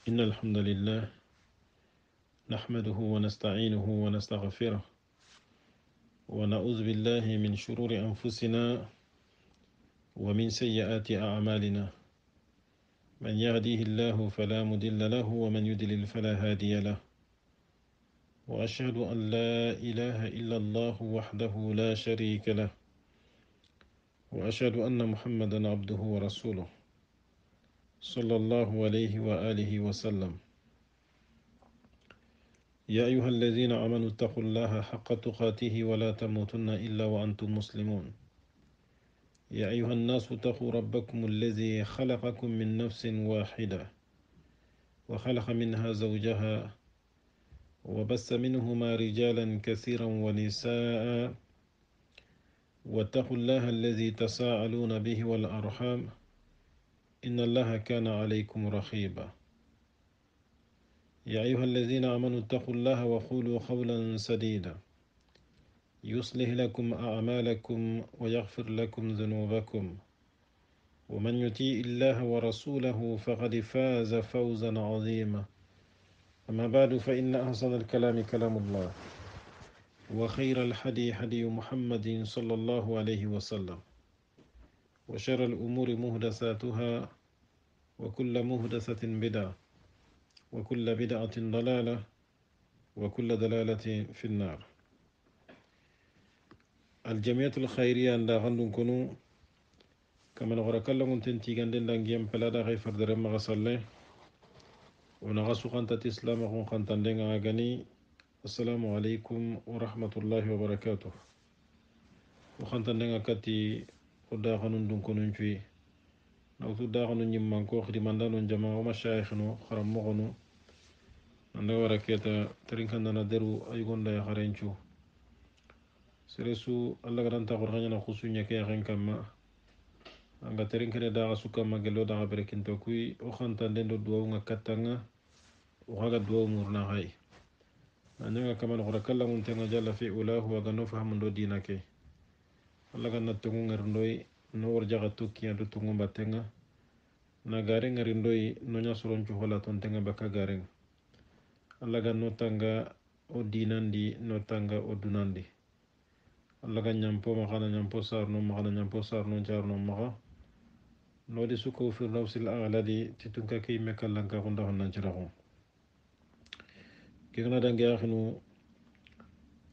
إن الحمد لله نحمده ونستعينه ونستغفره ونعوذ بالله من شرور أنفسنا ومن سيئات أعمالنا من يهديه الله فلا مضل له ومن يضلل فلا هادي له وأشهد أن لا إله إلا الله وحده لا شريك له وأشهد أن محمدا عبده ورسوله صلى الله عليه وآله وسلم يا أيها الذين آمنوا اتقوا الله حق تقاته ولا تموتن إلا وأنتم مسلمون يا أيها الناس اتقوا ربكم الذي خلقكم من نفس واحدة وخلق منها زوجها وبث منهما رجالا كثيرا ونساء واتقوا الله الذي تساءلون به والأرحام إن الله كان عليكم رقيبا يا أيها الذين آمنوا اتقوا الله وقولوا قولا سديدا يصلح لكم أعمالكم ويغفر لكم ذنوبكم ومن يطيع الله ورسوله فقد فاز فوزا عظيما أما بعد فإن أحسن الكلام كلام الله وخير الحدي حدي محمد صلى الله عليه وسلم وشر الأمور مهدساتها وكل مهدسة بدعة وكل بدعة ضلالة وكل ضلالة في النار. الجمعية الخيرية عند غندون كنو كما نغرى كلهم تنتي غندن دانجيام بلادا غي فردر مغسالة ونغسو خانتا تسلام غن خانتان دنگا غني. السلام عليكم ورحمة الله وبركاته. وخانتان دنگا كاتي ودا غنون دون كنو نشوي نوتو دا غنون يمانكو خدمان دانون جماعة ومشايخنو خرم مغنو نندو وركيتا ترين دانا درو أيغون دا يخارنشو seresu alla garanta qur'anya na khusu nya ke ren kama anga terin kene da suka magelo da berekinto kui o khanta den do duwa nga katanga o haga duwa murna hay anya kama no rakalla mun tenga jalla fi ulahu wa gano fahamu do dina ke alla ganna tungu ngarndoi no warjaga tukki ando tungu batenga na gare ngarindoi no nya soron chu hola ton tenga baka gare alla ganno tanga o dinandi no tanga o dunandi Allah kan nyampo makana nyampo sarno makana nyampo sarno jarno maka nodi suko firdausil a'la di titunka kay mekallanka kunda honnan cirako kigana dangi akhinu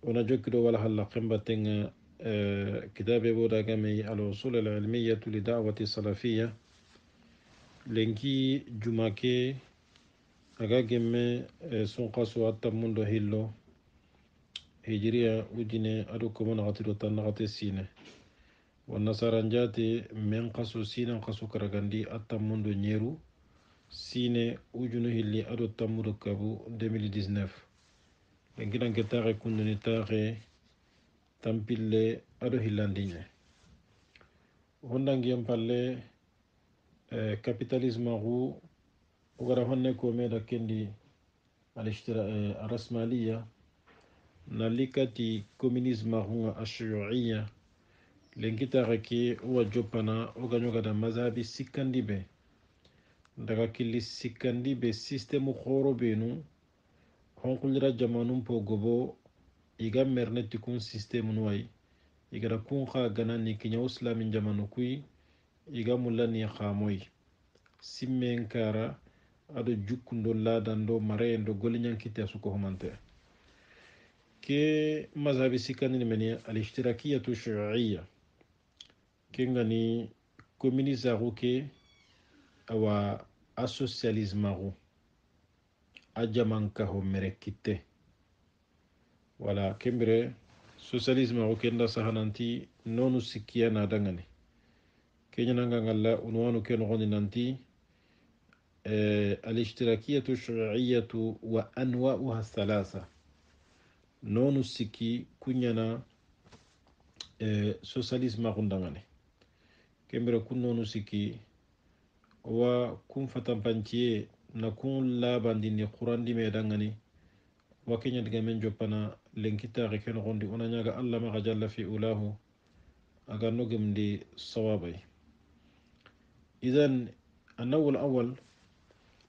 ona jokkido wala halla qemba tenga kitabe boda game al-usul al-ilmiyya li da'wati salafiyya lenki jumake aga gemme sunqasu atta mundo hillo hijriya ujine adu komo nagati do tan nagati sine wanasaranjati men qasu sine qasu karagandi atta mundo nyeru sine ujunu hilli adu tamudo kabu 2019 lengidan ke tare kunduni tare tampille adu hillandine hondangi palle capitalisme ru ogara honne ko meda kendi al-ishtira ar-rasmaliya nalikati communisme hunga ashiyuiya lenkitare ke uwa jopana oganyoga da mazhabi sikandi be daga killi sikandi be système khoro benu honkulira jamanum po gobo iga merneti kun système nuwai igara kun kha gana ni kinya islamin jamanu kui iga mulani khamoy simmen kara ado jukkundo ladando marendo golinyan kitta suko humante ke mazhabi sikandi meni al-ishtirakiyatu shu'iyya kengani communisme ke awa asocialisme ru ajamanka ho merekite wala kembere socialisme ru kenda sahananti nonu sikiya na dangane kenya nanga ngalla unwanu ken goni nanti al-ishtirakiyatu shu'iyatu wa anwa'uha thalatha nonu siki kunyana socialisme rundangane kembere kun nonu siki wa kun fatampantiye na kun labandini qurandi me dangani wa kenya diga men jopana lenkita ke ken gondi ona nyaga Allah ma jalla fi ulahu aga nogemdi sawabai idan النوع الأول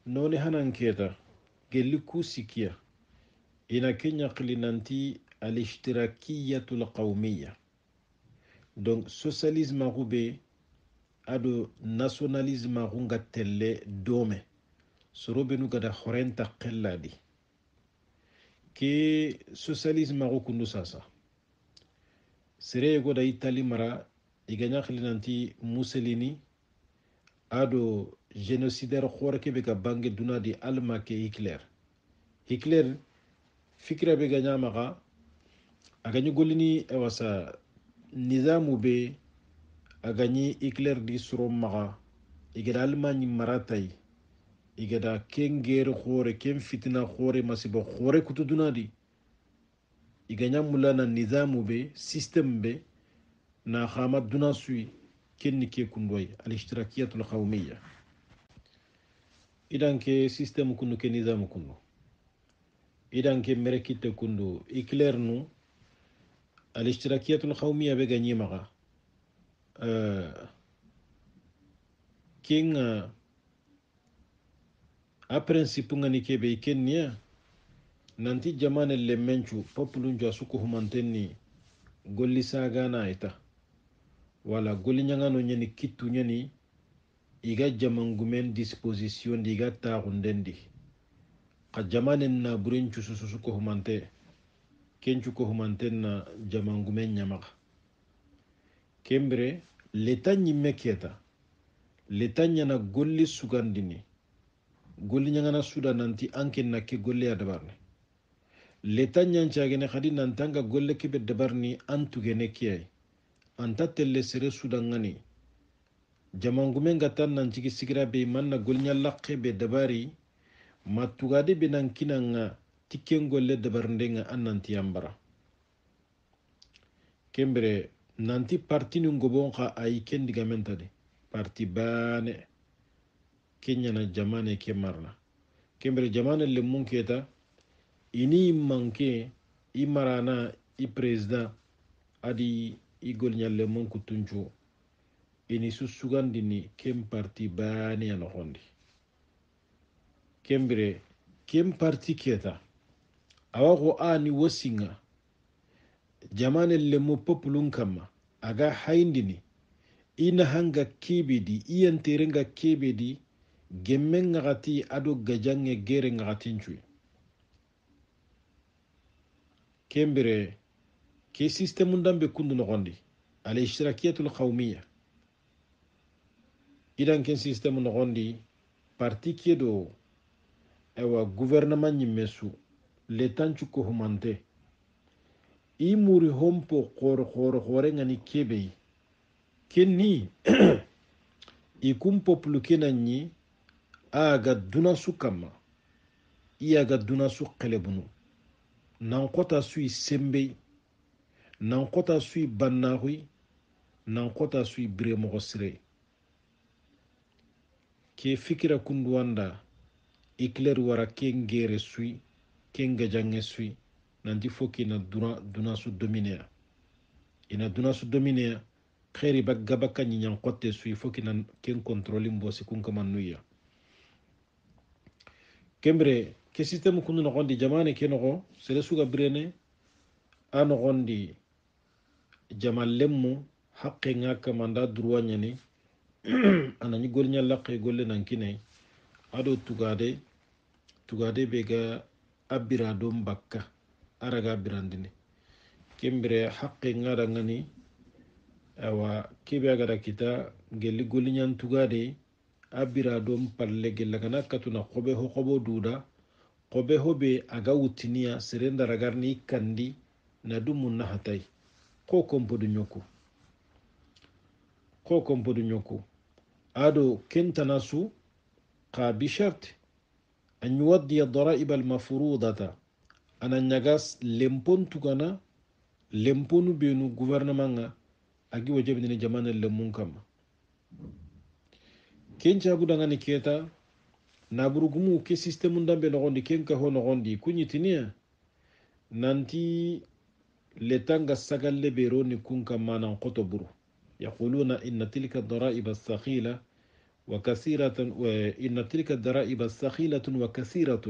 noni hanan keta gelli ku sikiya ina kenya qilinanti al-ishtirakiyatul qawmiya. Donc socialisme rube ado nationalisme runga telle dome sorobe nu gada horenta qelladi ke socialisme ru kundu sasa sere goda itali mara iganya khilinanti Mussolini ado génocidaire khore ke be ga bange duna di alma ke Hitler fikira be ganya maga agani golini ewasa nizamu be agani Hitler di suro maga igada almani maratai igada ken ger khore ken fitina khore masiba khore kutu duna di iganya mulana nizamu be system be na khama duna sui kenni ke kundoy al-ishtirakiyatul qawmiyya. Idan ke system kundu ke nizamu kundu idan ke merekite kundu Hitler nu al-ishtirakiyatul qawmiyya be ganyi maga ken a principe ngani kebe kenniya nanti jamane lemencu populun jo suko humantenni golli sagana ita wala golli nyangano nyani kittu nyani iga jamangumen disposition diga taxundendi xa jamanen na burencu susu ko humante kencu ko humanten na jamangumen ñamaxa kembere leta ñimme keta leta ñana golli sugandini golli ñangana suda nanti anken na ke golle ya dabarne leta ñancagene xadi nantanga golle kebe dabarni antugene kiyay anta telle sere sudangani jamangumen gatan nan cigi sigira be manna golnya lakke be dabari matugade be nan kinanga tikken golle dabarndenga annanti yambara kembere nanti parti nu ngobon ka ay ken diga mentade parti bane kenya na jamane ke marna kembere jamane le munketa ini manke i marana i president adi i golnya le munku tunchu ini susugandini kem parti bane ya nohondi kembere kem parti keta awago ani wasinga jamane lemu populun kama aga haindini ina hanga kebedi iyan terenga kebedi gemmen ngati ado gajange gere ngati nchui kembere ke system ndambe kundu nogondi al ishtirakiyatul qawmiyya idan ken system nogondi parti kedo ewa gouvernement nyimesu letanchu ko humante i muri hompo khore ngani kebe kenni i kum populu kenanyi aga duna su kama i aga duna su kelebunu nan kota sui sembe nan kota sui bannahui nan kota sui bire mogosire ke fikira kunduwanda Hitler wara ken gere sui ken gajange sui nanti foki na duna su dominea ina duna su dominea kheri bagga bakka nyan kotte sui foki na ken controlling mbosi kun kama nuya kembre ke system kunu no gondi jamane ke no sere suga brene ano gondi jamal lemmu haqqe ngaka manda droit ni anani golnya laqe golle nan kinai ado tugade be ga abira dom bakka araga birandine kembere haqqe ngada ngani awa kebe agada kita gelli golinyan tugade abira dom palle gella kana katuna qobo duda qobe hobe aga wutiniya serenda ragarni kandi na dumun na hatai ko kompodu nyoku ado kentanasu qa bishart an yuwaddi ad-dara'ib al-mafrudata ana nyagas lempon tugana lemponu benu gouvernement agi wajibini jamana lemun kama kenca budangani keta naburugumu ke système ndambe nogondi kenka ho nogondi kunyitinia nanti letanga sagalle beroni kunka manan qoto buru yaquluna inna tilka ad-dara'ib as-sakhila وكثيرة وإن تلك الضرائب ثقيلة وكثيرة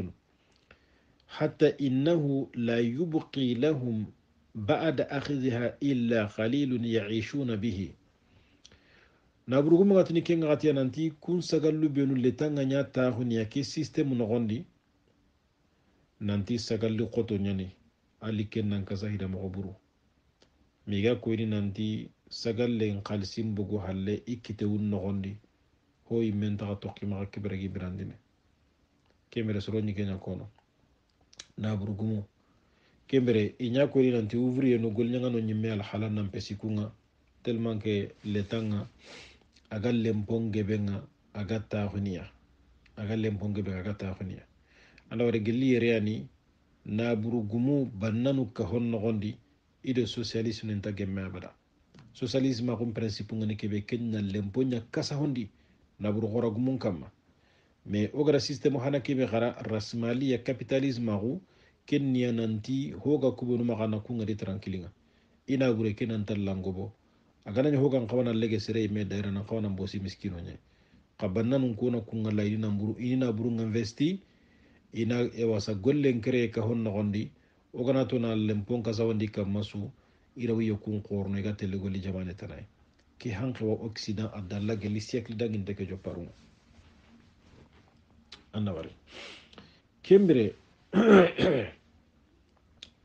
حتى إنه لا يبقي لهم بعد أخذها إلا قليل يعيشون به. نابرغم غاتني كين غاتيا نانتي كون سغالو بينو لتانغا نيا تاهونيا كي سيستم نغوندي نانتي سغالو قوتو نياني علي كين نانكاسا هيدا مغبرو ميغا كويني نانتي سغال نقالسين بوغو حالي إكتاون نغوندي هوي من تغا توقي مغا كبرغي برانديني كيميرا سروني كينا كونو نابرغمو kembere inya ko ri nanti ouvrier no gol nyanga no nyimme al hala nan pesikunga tellement que letanga aga lemponge benga aga taxunia aga lemponge benga aga taxunia anda wara gelli yere ani na burugumu bannanu ka hon nogondi ide socialisme nta gemme abada socialisme ko principe ngani kebe kenna lemponya kasa hondi na buru goragumun kama mais ogara système hana kebe gara rasmaliya capitalisme ko kenniya nanti hoga kubunu magana kunga di tranquillinga ina bure kenan tallangobo agana hoga kawana lege sere me daira na kawana bosi miskino nye qabanna nun kuna kunga la ina buru investi ina ewasa gollen kere ka honna gondi ogana to na lempon ka zawandi ka masu ira wiyo kun qorno ga tele goli jamane tanay ki hanke wa occident adalla geli siècle dangin de ke joparu annawari kembere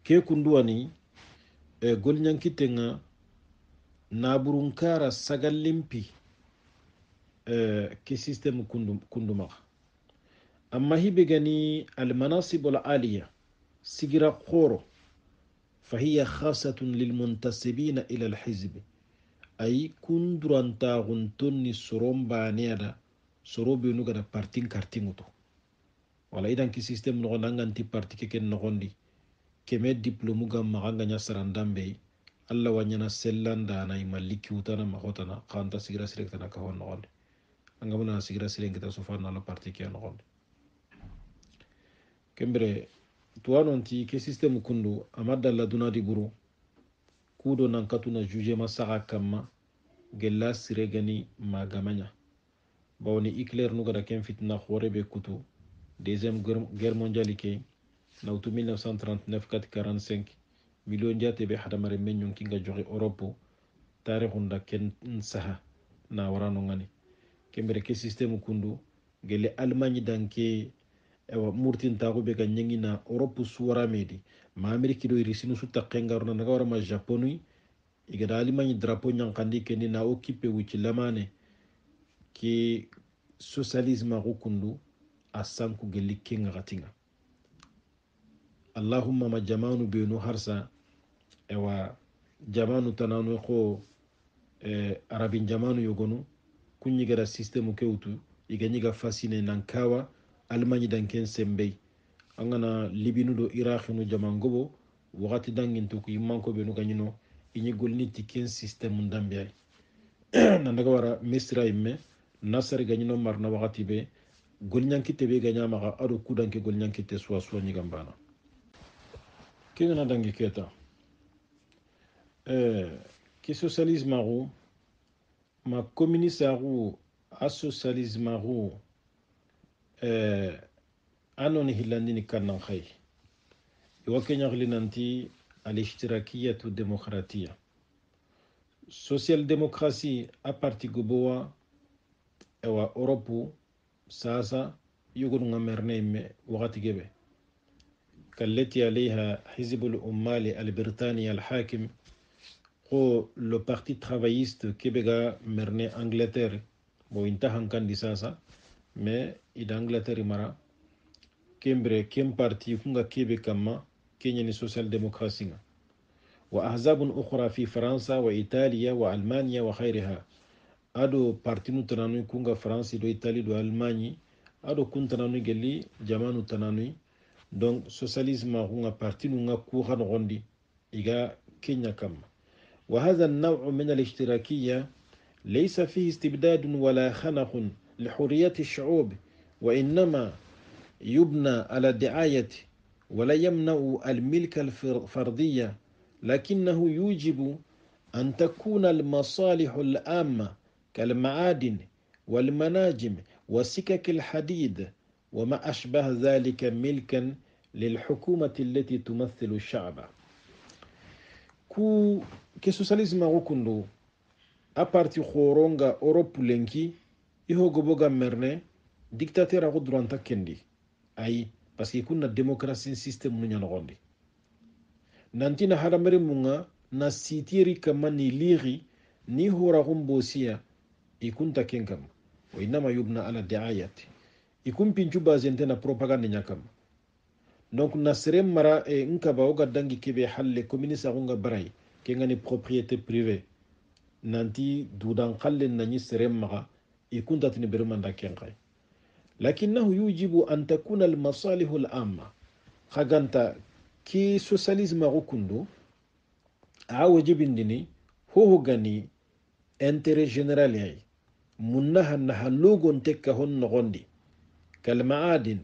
ke kunduwani golñankitenga naburunkara sagallimpi ke système kundumaxa amma hibe gani almanasib alaliya sigira khoro fahiya khasatun lilmuntasibina ila alhizb ay kundurantaxun tonni soron baneada soro benu gada partin kartinŋuto wala idan ki système noxondi anganti parti keken noxondi keme diplôme ga maxa ŋa sarandambe alla wanyana sellanda na imaliki utana mahotana kanta sigira sirekta na kahon noxondi angamuna sigira sirenkita sofana la parti ke noxondi kembere tuwanonti ke système kundu ama dalla dunadi buru kudo nan katuna jugement saxa kamma gella sire gani magamaña bawni Hitler nu gada ken fitna xore be kutu deuxième guerre mondiale ke nawtu 1939 445 million jate be hadamare men kinga joxe Europe tarihunda ken saha na warano ngani kembere ke système kundu gele Allemagne danke ewa murtin tago be ga nyangina Europe suwara medi ma Ameriki do irisinu su takkengaruna naga warama Japoni igada Allemagne drapeau nyankandi ken na occupé wuci lamane ki socialisme ko kundu asanku geli kenga gatinga allahumma ma jamanu benu harsa ewa jamanu tananu ko arabin jamanu yogonu kunyi gara système kewtu igani ga fasine nankawa almani danken sembei angana libinu do iraq no jamangobo wakati dangin to ku manko benu ganyino inyi golni tiken système ndambe nandaga wara misra imme nasar ganyino marna wakati be golnyankite be ganya maka ado kudanke golnyankite suwa nyi gambana kengana dangi keta ki socialisme agu ma communiste agu a socialisme agu anoni hillandini kannan khay iwa keñaxili nanti alishtirakiyatu demokratiya social démocratie a parti gobowa ewa europe sasa yugonunga merne imme wakati gebe كالتي عليها حزب الأمال البريطاني الحاكم هو لو بارتي ترافايست كيبغا مرني انجلتير بو انتهى كان دي ساسا مي إذا انجلتير مرا كيمبري كيم بارتي كونغا كيبي كما كينيا سوسيال ديموكراسي وأحزاب أخرى في فرنسا وإيطاليا وألمانيا وغيرها أدو بارتي نتنانوي كونغا فرنسا دو إيطاليا دو ألمانيا أدو كنتنانوي جلي جمانو تنانوي donc socialisme hunga parti nunga kuha nogondi iga kenya kama وهذا النوع من الاشتراكية ليس فيه استبداد ولا خنق لحرية الشعوب وإنما يبنى على الدعاية ولا يمنع الملك الفردية لكنه يوجب أن تكون المصالح العامة كالمعادن والمناجم وسكك الحديد وما أشبه ذلك ملكا للحكومة التي تمثل الشعب. ku ke socialisme go kundo a parti khoronga Europe lenki iho goboga merne dictateur go duranta kendi ay parce que kunna démocratie système nu nyana gondi nantina hadamare munga na sitieri kamani liri ni hora gumbosia ikunta kenkam wa inama yubna ala diayati ikun pinchu bazente na propaganda nyakam donc na serem mara e nkaba oga dangi kebe halle communiste agunga barai kengani propriété privée nanti dudan khallen nani serem maga ikunta tini bermanda kenkai lakinnahu yujibu an takuna al masalih al amma khaganta ki socialisme agukundu a wajibindini ho gani intérêt général yai munnaha naha logon tekka hon nogondi kal maadin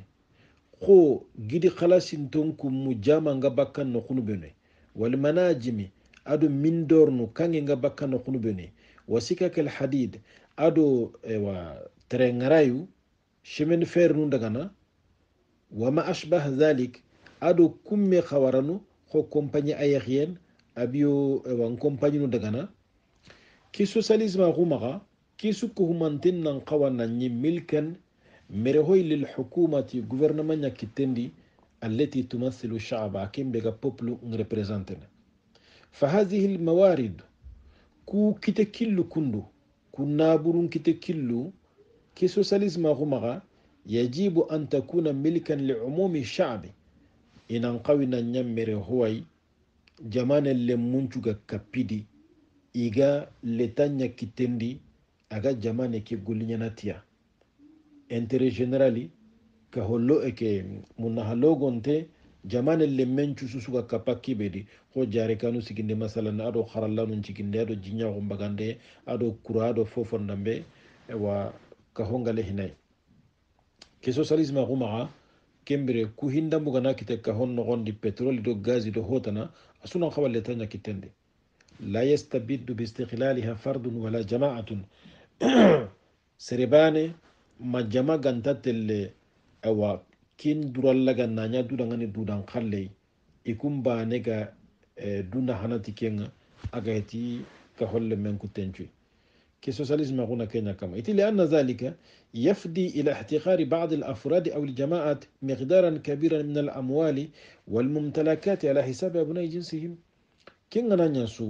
ko gidi khalasin tonku mujama nga bakkan no khunu bene wal manajimi ado mindornu kange nga bakkan no khunu bene wasika kal hadid ado wa trengarayu chemin fer nu dagana wama ashbah dhalik ado kumme khawaranu ko compagnie aérienne abio wa compagnie nu dagana ki socialisme rumaga ki sukku humantin nan qawana ni milkan مرهوي للحكومة gouvernement كتندي التي تمثل الشعب كم بيجا بوبلو نريبريزنتنا فهذه الموارد كو كتكلو كندو كو نابورون كتكلو كي سوسياليزم غمغا يجب أن تكون ملكا لعموم الشعب إن انقوينا نيمر هوي جمان اللي منجوغا كبيدي إيغا لتانيا كتندي أغا جمان كي قولينا نتيا intérêt générali ka hollo eke munna halogonte jamane le menchu susuga kapaki bedi ho jare kanu siginde masalan ado kharallanu cikinde ado jinya ko bagande ado kurado fofondambe wa ka hongale hinay ke socialisme rumaa kembere ku hinda mugana kite ka honno gondi petrol do gaz do hotana asuna khawalle tanya kitende la yastabiddu bi istiqlaliha fardun wala jama'atun serebane majama ganta telle awa kin durallaga nanya dudangani dudan khalle ikumba nega duna hanati kenga agati ka holle men kutenchu كي سوسياليزم هنا كينيا كما لأن ذلك يفضي إلى احتقار بعض الأفراد أو الجماعات مقدارا كبيرا من الأموال والممتلكات على حساب أبناء جنسهم كينغا نانياسو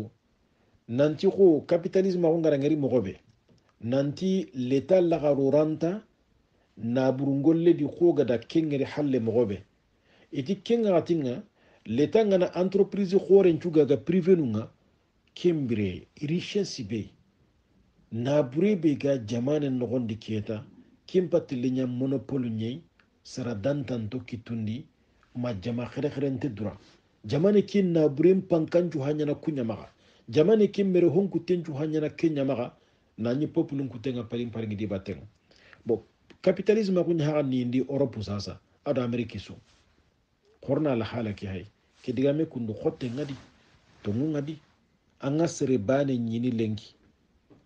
نانتي خو كابيتاليزم هنا غير مغوبي nanti leta lagaruranta na burungolle di khogada kengeri halle mogobe iti kenga tinga leta ngana entreprise khoren chuga ga privé nunga kembire richesse be na burebe ga jamane nogondi keta kimpatilinya monopole nyei sara dantanto kitundi ma jama khere khere dura jamane kin na burem pankanju hanyana kunyamaga jamane kimbere honku tenju hanyana kenyamaga nani populun kutenga paling paling di bateng bo capitalisme ko nyaa ni ndi Europe sasa ado Amerique so korna la hala ki hay ke digame kundu khotte ngadi to ngadi anga sere bane nyini lengi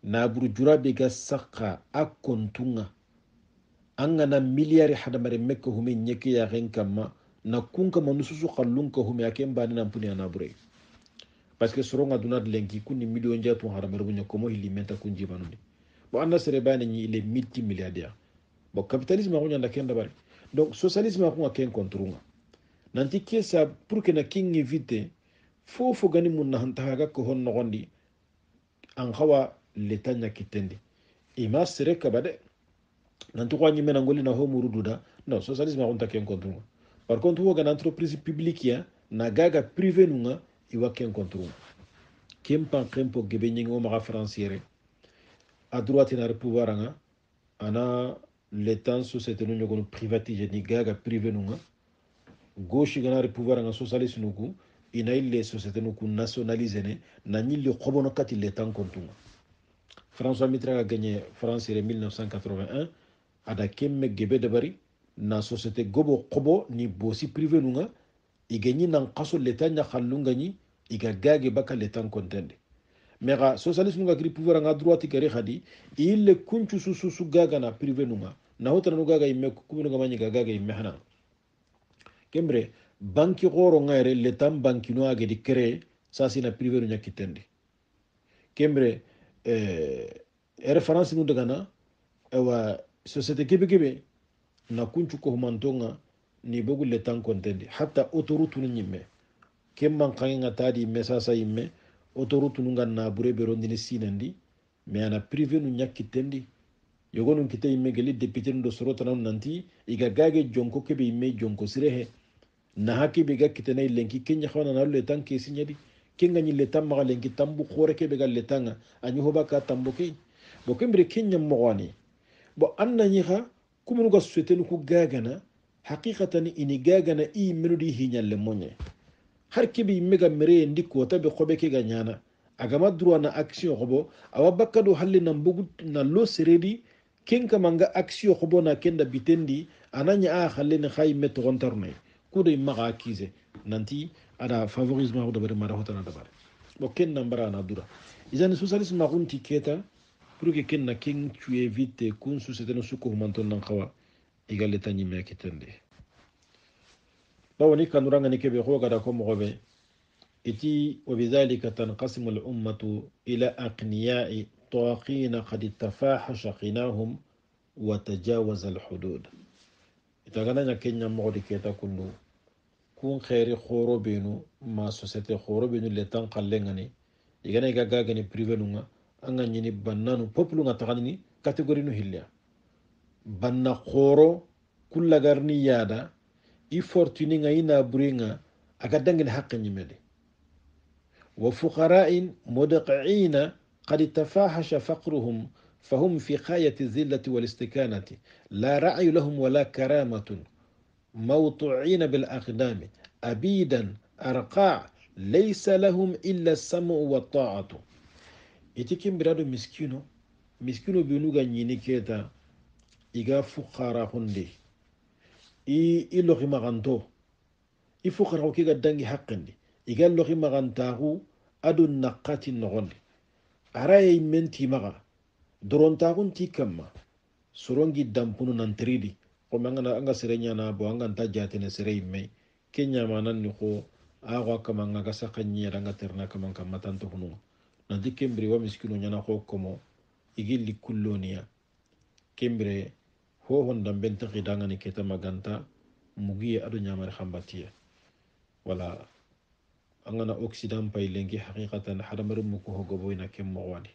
na buru jurabe ga sakka akontunga anga na miliyari hadamare mekko hume nyeke ya renkama na kunka manususu khallunka hume akemba na mpuni anabure parce que soronga dunad lenki kunni million jatu haramere bunya komo hilimenta kunji banundi bo anda sere bane ni il est multimilliardaire bo capitalisme ko nyanda kenda bari donc socialisme ko ngaken kontrunga nanti kesa pour que na king éviter fofo gani mun na hanta ga ko honno gondi an khawa letanya kitende ima sere kabade nanti ko nyi mena ngoli na ho murududa non socialisme ko ngaken kontrunga par contre wo gana entreprise publique ya na gaga privé nunga iwa ken contrôle kempan kempo gebe nyingo maga françaire à droite na pouvoir nga ana l'état société no nyogo privatiser ni gaga privé nunga gauche gana pouvoir nga socialiste nuku ina ile société nuku nationaliser ne na nyille khobono kati l'état kontunga François Mitterrand a gagné France en 1981 ada kemme gebe de bari na société gobo khobo ni bosi privé nunga igeni nan qaso l'état nya khallunga ni iga gage baka l'état kontende mega socialisme nga gri pouvoir nga droite gari khadi ille kunchu susu gaga na privé nunga na hotana no gaga imme kumino gamanyi gaga imme hana kembre banki goro ngaire letam banki no age di créer ça c'est na privé no nyakitendi kembre référence nu daga na ewa société kebe na kunchu ko humantonga ni bogu letan kontendi hatta autoroute nu nyimme kemman kanga tadi message imme autoroute nu nganna bure be rondini sinandi mais ana privé nu nyakitendi yogonu kite imme geli député ndo sorota nan nanti iga gage jonko kebe imme jonko sirehe na haki be gakkite nay lenki kenya xawana na letan ke sinyadi kenga ni letan ma lenki tambu khore kebe gal letanga anyu hoba ka tambu ke bo kembre kenya mo wani bo anna ni ha kumunu ga société nu ku gagana haqiqatan ini gagana i menudi hinyalle monye har kebe mega mere ndiko tabe khobe ke ga nyana agama droit na action khobo awa bakkado halle nan bugu na lo seredi kenka manga action khobo na kenda bitendi ananya a halle ne khay meto gontarne kudo maga akize nanti ada favorisme ko dabare mara hotana dabare bo ken nambara na dura izani socialisme ma gunti keta pour que ken na ken tu évite kun société no suko manton nan khawa igale tani me kitende bawoni kanuranga ni kebe ko gada ko mo be iti وبذلك تنقسم الأمة إلى أقنياء طاغين قد تفاحش غناهم وتجاوز الحدود itagana kenya mogodi keta kundu kun khairi khoro benu ma société khoro benu le tan khallengani igana ga gagani privé nunga anga nyini bannanu populu nga tagani catégorie nu hilya banna khoro kullagarni yada i fortuni nga ina buringa aga dangin haqqi nyimede wa fuqara'in mudqi'ina qad tafahash faqruhum فهم في خاية الذلة والاستكانة لا رعي لهم ولا كرامة موطوعين بالأقدام أبيدا أرقاع ليس لهم إلا السمع والطاعة إتكين برادو مسكينو بنوغا نينيكيتا إيغا فقارا هندي إي لغي مغانتو إي فقارا كيغا دانجي حقندي إيغا لغي مغانتاغو أدو نقاتي نغندي أراي منتي مغا dorontagun ti kamma sorongi dampunu nantridi ko mangana anga serenya na bo anga ta jatene serei mai kenya manan ni ko awa kama nga sakanya ranga terna kama kama tanto hunu nanti kembri wa miskino nyana ko komo igilli kullonia kembre ho honda benta qidanga ni keta maganta mugi adu nyamar khambatiya wala angana occident pay lengi haqiqatan hadamaru muko ho goboyna kemmo wani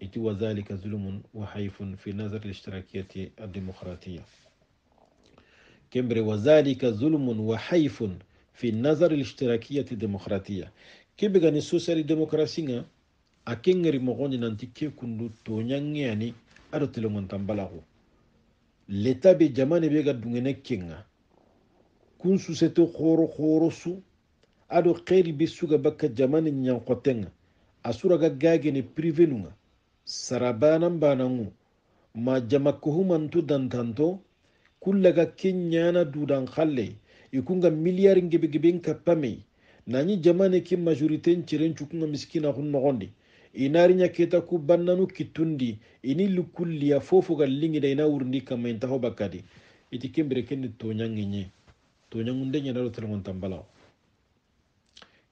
إتي وذلك ظلم وحيف في نظر الاشتراكية الديمقراطية كمبري وذلك ظلم وحيف في نظر الاشتراكية الديمقراطية كيبغاني سوسيالي ديمقراسيا أكينغري مغوني نانتي كي كندو تونيانغي يعني أدو تلومون تنبالاغو لتا بي جماني بيغا دونغيني كينغا كون سوسيتو خورو سو أدو خيري بيسوغا بكا جماني نيان قوتينغا أسورا غاغيني بريفي نونغا sarabanan banangu ma jamakuhumantu dantanto kullaga kenyana dudan khalle ikunga miliyar ngebegeben kapame nani jamane ki majorité nciren cukunga miskina hun nogondi inarinya keta ku bannanu kitundi ini lukulli ya fofo gallingi da ina wurndi kama intaho bakadi iti kembere kenni tonyanginye tonyangunde nyana do telon tambala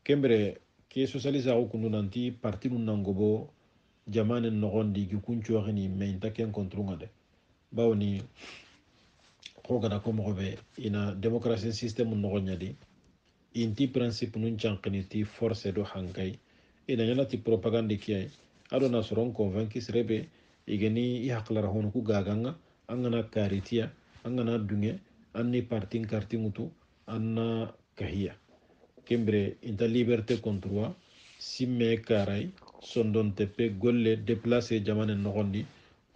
kembere ke socialisa ko kunu nanti parti nun nangobo jamane nogondi gi kuncho xini mais ta ken contrôle de bawni ko gada ko mo be ina démocratie système nogonya di inti principe nun chankini ti force do hankay ina yana ti propagande kiyai ado na soron convaincre srebe igeni i haklara hono ku gaganga angana karitia angana dunge anni parti karti mutu anna kahiya kembre inta liberté contre simme karay sondon tepe golle déplacer jamane nogondi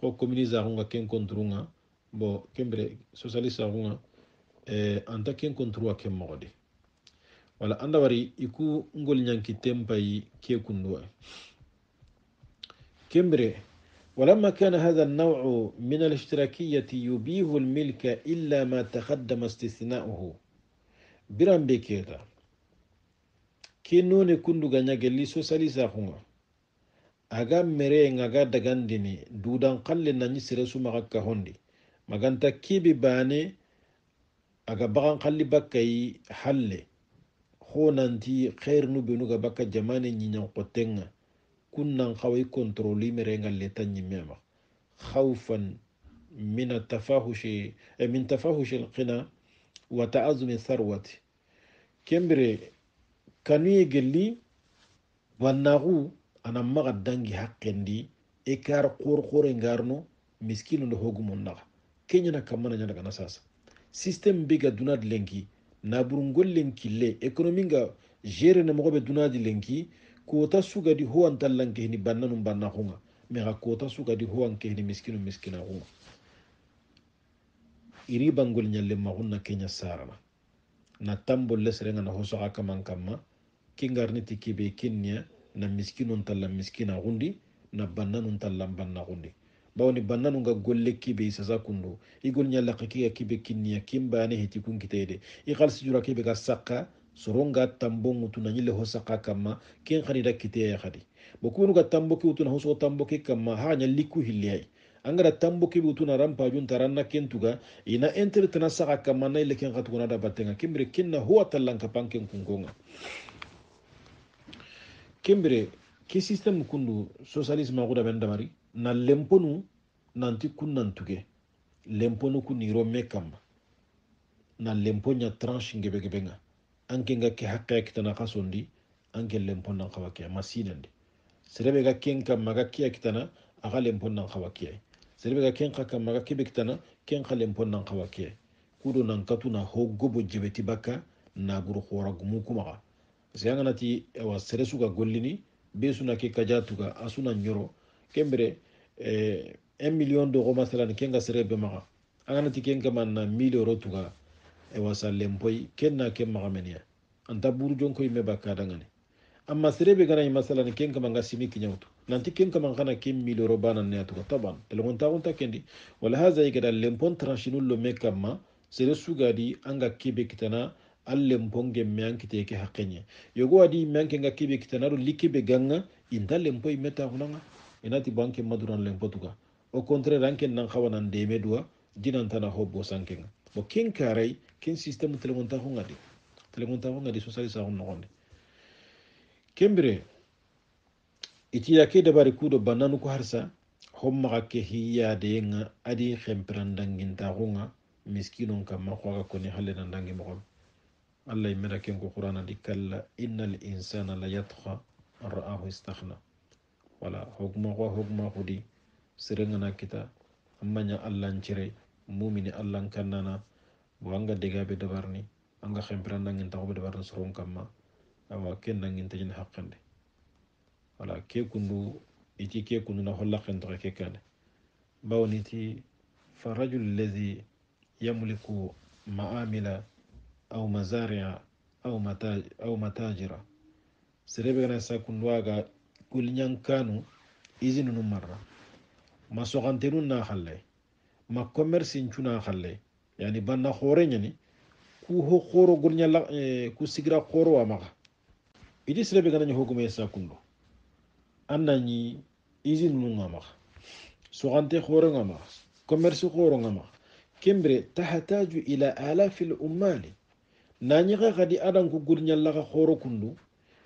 ko communisa hunga ken contrunga bo kembre socialiste hunga anta ken contrua ken mogodi wala anda wari iku ngol nyanki tempai ke kundwa كمبري ولما كان هذا النوع من الاشتراكية يبيه الملك إلا ما تقدم استثناؤه برام بكيتا ke none kundu ganya gelli socialisa khunga aga mere ngaga dagandini dudan qalle nanyi siresu magakka hondi maganta kibi bane aga bagan qalli bakkai halle ho nanti khair nu benu ga bakka jamane nyinya qotenga kunnan khawai kontroli mere ngalle tanyi mema khawfan min at-tafahushi min tafahush al-qina wa ta'azzum tharwati kembere kanu gelli wannagu ana maga dangi haqqendi ekar qor ngarno miskinu ndo hogumon naga kenya na kamana nyana kana sasa system biga dunad lenki na burungol lenki le economy nga gere na mogobe dunad lenki kota suga di ho antallanke ni bannanum banna khunga me ga kota suga di ho anke ni miskinu miskina khunga iri bangol nyalle mahunna kenya sarana na tambol lesrenga na hoso akaman kamma kingarni tikibe kinnya na miskinun talla miskina gundi na bannanun talla banna gundi bawni bannanun ga golle kibe sasa kundu igol nyalla kiya kibe kinnya kimbane heti kun kitede i khalsi jura kibe ga sakka soronga tambo mutuna nyile hosaka kama ken khani da kite ya khadi bokunu ga tambo ki utuna hoso tambo ki kama ha nya liku hillai angara tambo ki utuna rampa jun taranna kentuga ina enter tana saka kama na ile ken khatu da batenga kimbre kinna huwa tallanka panken kungonga kembere ke system kundu socialisme ko da ben damari na lemponu nanti kunnan tuge lemponu kuniro mekamba na lemponya tranche ngebe gebenga anke nga ke hakka kitana kasondi anke lempon nan khawake masinandi serebe ga ken kam maga kiya kitana aga lempon nan khawake serebe ga ken kam maga kibe kitana ken lempon nan khawake kudo nan katuna hoggobo jebeti baka na buru khora gumu kuma zanga nati wa seresu ga gollini besuna ke kajatuga asuna nyoro kembere 1 million d'euros masalan kenga serebe maga anganati kenga man na 1000 euro tuga wasa lempoy kenna ke magamenia anta burjon koy me bakka dangane amma serebe gana masalan kenga manga simiki nyawtu nanti kenga man kana ke 1000 euro bana ne atuga taban telon ta kendi wala haza yigada lempon tranchinu lo mekamma seresu gadi anga kebe kitana allem ponge meankite ke haqqenya yogo adi meanke nga kibe kitanaro likibe ganga inda lempo imeta hunanga inati banke maduran lempo tuga au contraire anke nan khawanan de medua dinan tana hobbo sankenga bo ken karay ken système telemonta hunga di socialiste hunna gonde kembre itiya ke dabari kudo bananu ko harsa homma ke hiya de nga adi khemprandanginta hunga miskinon kam ma khoga koni halle nan dangi mo الله يمنع كينكو قرآن دي كلا إن الإنسان لا يطغى أن رآه استغنى ولا حكمة خدي سرنا كتا أمانيا الله نشري مؤمن الله كننا وانغا ديغا بدبرني انغا خمبران نغين تاو بدبرن سرون كما أو كن نغين تجن حقن دي ولا كي كندو إتي كي كندو نحل خندو كي كان باونيتي فرجل الذي يملك معامل أو مزارع أو متاجر سربي غنا ساكن واغا كل كانوا إذن مرة ما سوغانتنون نا خلي ما كوميرسين تشونا خلي يعني بنا خورين يعني كو هو خورو غنيا لا كو سيغرا خورو وما إدي سربي غنا نيهوغو ساكن أنني إذن نما سوغانتي خورو نما كوميرسي خورو نما كمبري تحتاج إلى آلاف الأمال nanyaka kadi adan ko gurnyalla ka khoro kundu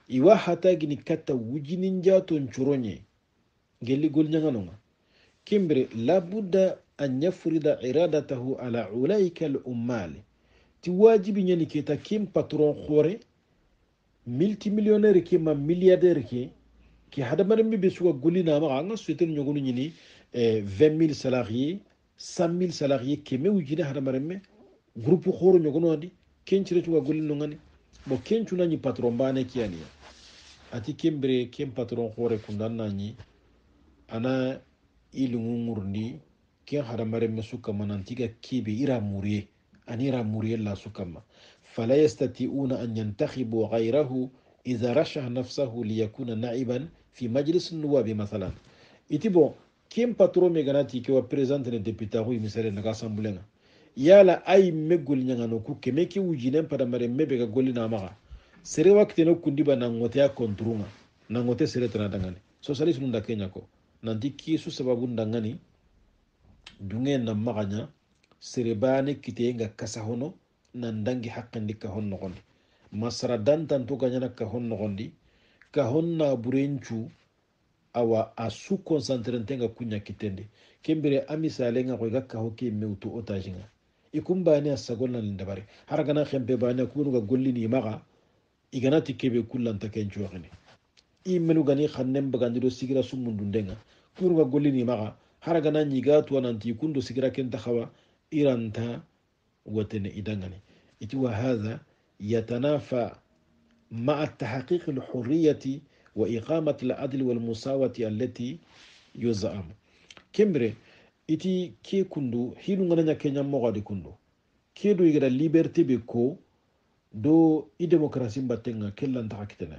iwa hata gini kata wujinin jaton churonye gelli gulnyanga nonga kimbre labudda an yafrida iradatahu ala ulaika al ummal ti wajibi nyani keta kim patron khore multimillionnaire ke ma milliardaire ke hada maram be suga gulina ma anga sueten nyogonu nyini 20000 salariés 100000 salariés ke me wujina hada maram groupe khoro nyogono adi kencire tuga golin no ngani bo kencu nani patron bane kiyani ati kembre kem patron khore kundan nani ana ilungu ngurndi ken hadamare mesuka manantiga kibe ira muriye anira muriye la sukama fala yastati'una an yantakhibu ghayrahu idha rashaha nafsahu liyakuna na'iban fi majlis an-nuwab mathalan itibo kem patron me ganati ke wa president ne député ru misere na assemblée yala ay megol nyangano ku kemeki wujinen pada mare mebe ga golina maga sere wakti no kundi ba nangote ya kontrunga nangote sere tana dangani socialisme nda Kenya ko nanti kisu sababu ndangani dunge na maganya sere bane kite nga kasa hono nandangi haqqandi ka honno gondi masara dantan to ganyana ka honno gondi ka honna burenchu awa asu concentrente nga kunya kitende kembere amisale nga ko gakka hokke mewtu otajinga ikumbani asagonna lindabare haragana khempe bani kunu ga gollini maga iganati kebe kullanta kencu waxene i menu gani xannen bagandiro sigira summundundenga kunu ga gollini maga haragana ñiga tuwa nanti kundo sigira kenta xawa iranta watene idangani iti wa hadha yatanafa مع تحقيق الحرية وإقامة العدل والمساواة التي يزعم كمبري iti ke kundu hinu ngana kenya mogadi kundu ke do igara liberté be ko do i démocratie mbatenga kellan ta kitene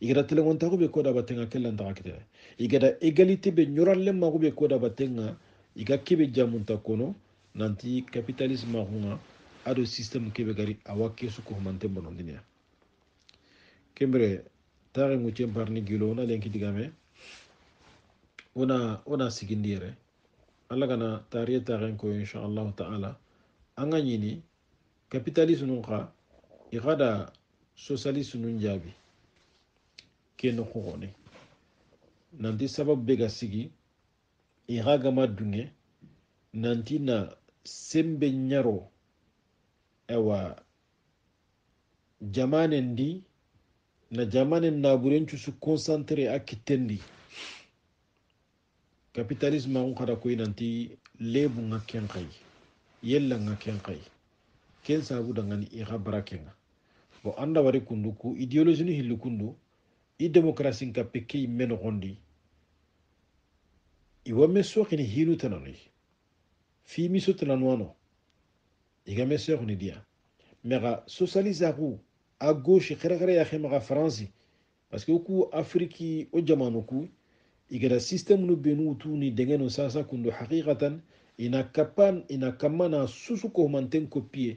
igara telengon ta ko be ko da batenga kellan ta kitene igara égalité be nyoralle ma ko be ko da batenga iga kebe jamunta kono nanti capitalisme hunga ado système kebe gari awake su ko mante bonon dinia kembre tare mu cem parni gilo na lenki digame ona sigindire alla gana tariya taren ko inshallah ta'ala anga nyini capitalisme nun kha igada socialisme nun jabi ken ko gone nanti sabab be ga sigi igaga madunge nanti na sembe nyaro ewa jamanen di na jamanen naburencu su concentré a kittendi capitalisme on kada koy nanti lebu nga ken kay yella nga ken kay ken sabu dangani i khabara kenga bo anda wari kundu ku ideologie ni hillu kundu i démocratie ka pekki men gondi i wamme sokhini hilu tanani fi mi sotanano iga me sokhini dia mega socialiste ku à gauche khare ya khema France parce que ku afriki o jamanu ku igara système no benu tuni dengeno sasa kundu haqiqatan ina kapan ina kamana susu ko manten copier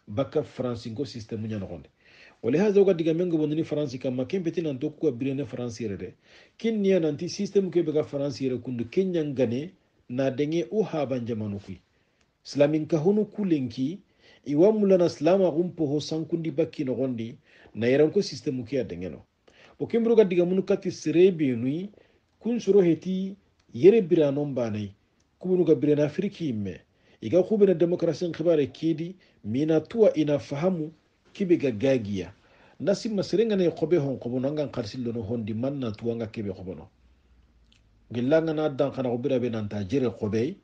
baka France ko système nya nokonde wala haza ko diga mengo bonni France kam ken betin an dokko birene France rede kin niya nanti système ko be ga France re kundu kenya ngane na denge o haban jamanu ku islamin ka hono kulenki iwa mulana slama gumpo ho sankundi bakki no gondi na yaranko système ki adengeno o kembro ga diga munu kati serebe nui kun suro heti yere biranon banai kubunu ga birana afriki imme iga khubena demokrasi khibare kidi mina tuwa ina fahamu kibe ga gagiya nasim maserenga ne khobe hon khobono ngan kharsillo no hondi manna tuwa nga kebe khobono gillanga na dan khana khobira be nan ta jere khobe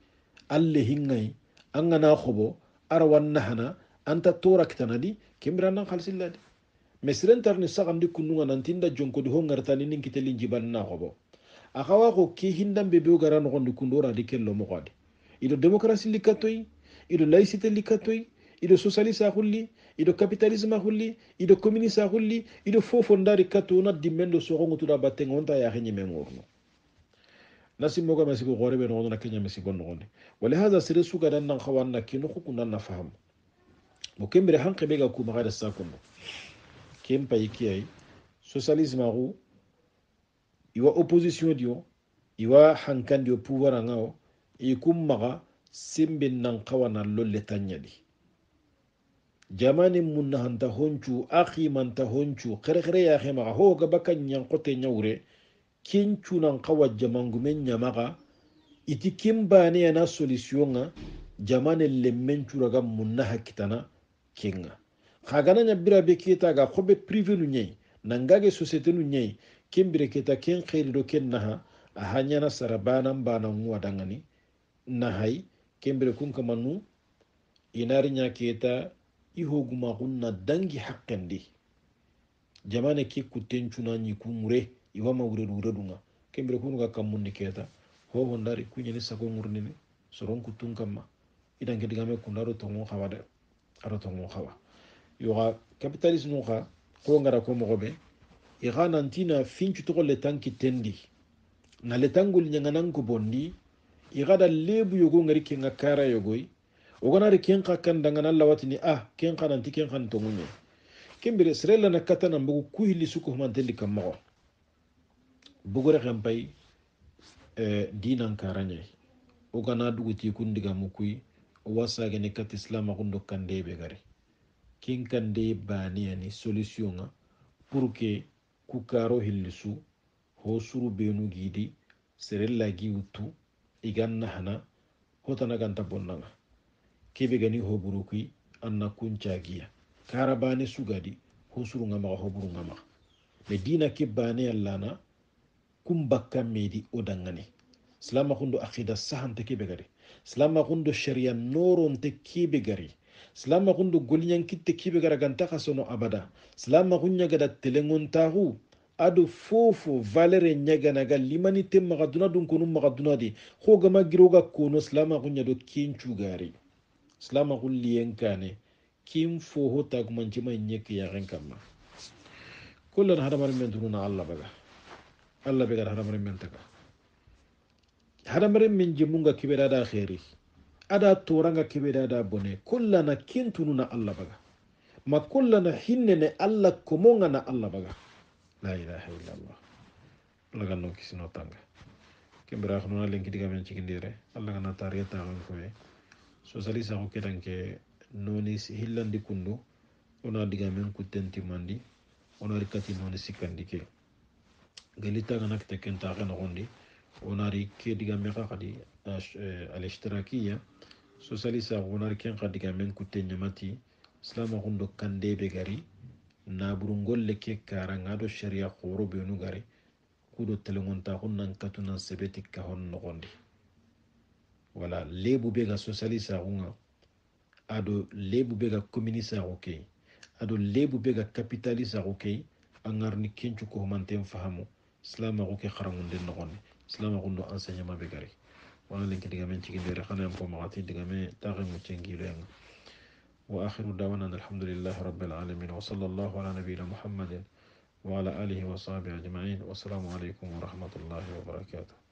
alle hingai anga na khobo arawan nahana anta tora kitanadi kimbrana khalsilladi mesren tarni sagandi kununga nantinda jonko di hongartani nin kitelin jiban na khobo akawa ko ki hindam be be garan gondi kundora di kello mo gadi ido demokrasi likatoy ido laïcité likatoy ido socialiste hulli ido capitalisme hulli ido communisme hulli ido fofo ndari katuna dimendo so gongo tuda batenga onta ya henye mengorno nasi moga masigo gore be no na kenya masigo no gonde wala hada sire suga dan nan khawanna kinu khukuna na faham mo kembere hanke be ga ku magada sakondo kem payiki socialisme ru iwa opposition dio iwa hankandi o pouvoir ngao ikum maga simbe nan kawana lolle tanyadi jamani munna hanta honchu akhi manta honchu khere ya khema ho ga bakan nyan kote nyawre kinchu nan kawa jamangu men nyamaga iti kimbane yana solution nga jamane lemmenchu raga munna hakitana kinga khagana nyabira be kita ga khobe privé nu nyei nangage société nu nyei kimbire kita ken khairi do ken naha ahanyana sarabana mbana ngwadangani nahai kimbire kun kamanu inari nya kita ihoguma kunna dangi haqqandi jamane ki kutenchu na nyi kumure iwama wuredunga kimbire kun ga kamundi keta ho hondari kunyeni sago ngurnini soron kutun kamma idan kedigame kundaro tongo khawade aro tongo khawa yoga capitalisme kha ko ngara ko mogobe igana ntina finchu to le tanki tendi na le tangul nyanganan ko bondi igada lebu yogo ngari kenga kara yogoi ogana re kenka kan dangana lawatini ken kana nti ken kan to munye kembere srella na katana mbugu ku hilli suko humantelli kammo bugore xempay dinan karanye o gana duguti kundiga mukui o wasagene kat islam xundo kande be gari kin kande baniyani solution nga pour que ku karo hillisu ho suru benu gidi serella gi wutu iganna hana hotana ganta bonnanga kebe gani ho burukui anna kuncagiya karabane sugadi ho suru nga maga ho buru nga maga me dina ke bane allana kumbakka medi odangani silama kundo akida sahante kebe gari silama kundo sharia noronte kebe gari silama kundo golinyankitte kebe gara ganta kasono abada silama kunya gada telengontahu ado fofo valere ñaganaga limanite maga duna dun konu maga duna di hogama giroga kono silama kunya do kencu gari silama kulliyen kane kin fo ho tagumancima ñekki yaxen kamma kullan hadamar men tununa allah baga allah be gara hadamar men taga hadamaren min jemunga kibedada kheri ada toranga kibedada bone kullana kintununa allah baga ma kullana hinnene allah komonga na allah baga la ilaha illallah laga no kisino tanga kembra khno lenki diga men cikindire allah gana tariyata on koy so sali sa ko kedanke noni hillandi kundu ona diga men kutenti mandi ona rikati noni sikandike galita gana kete kenta kana gondi onari ke diga men khadi al-ishtirakiyya socialista onari ken khadiga men kutte nyamati islam gondo kande be gari na burungolle ke karanga do sharia khoro be nu gari kudo telemonta honnan katuna sebeti ka hon nogondi wala lebu be ga socialista hunga ado lebu be ga communista okay ado lebu be ga capitalista okay angarni kencu ko mantem fahamu islam ko ke kharamunde nogondi islam ko ndo enseignement be gari wala lenki diga men cikin dere xana ko magati diga me taxe mu cengi len wa akhiru dawana alhamdulillahi rabbil alamin wa sallallahu ala nabiyyina muhammadin wa ala alihi wa sahbihi ajma'in wa assalamu alaykum wa rahmatullahi wa barakatuh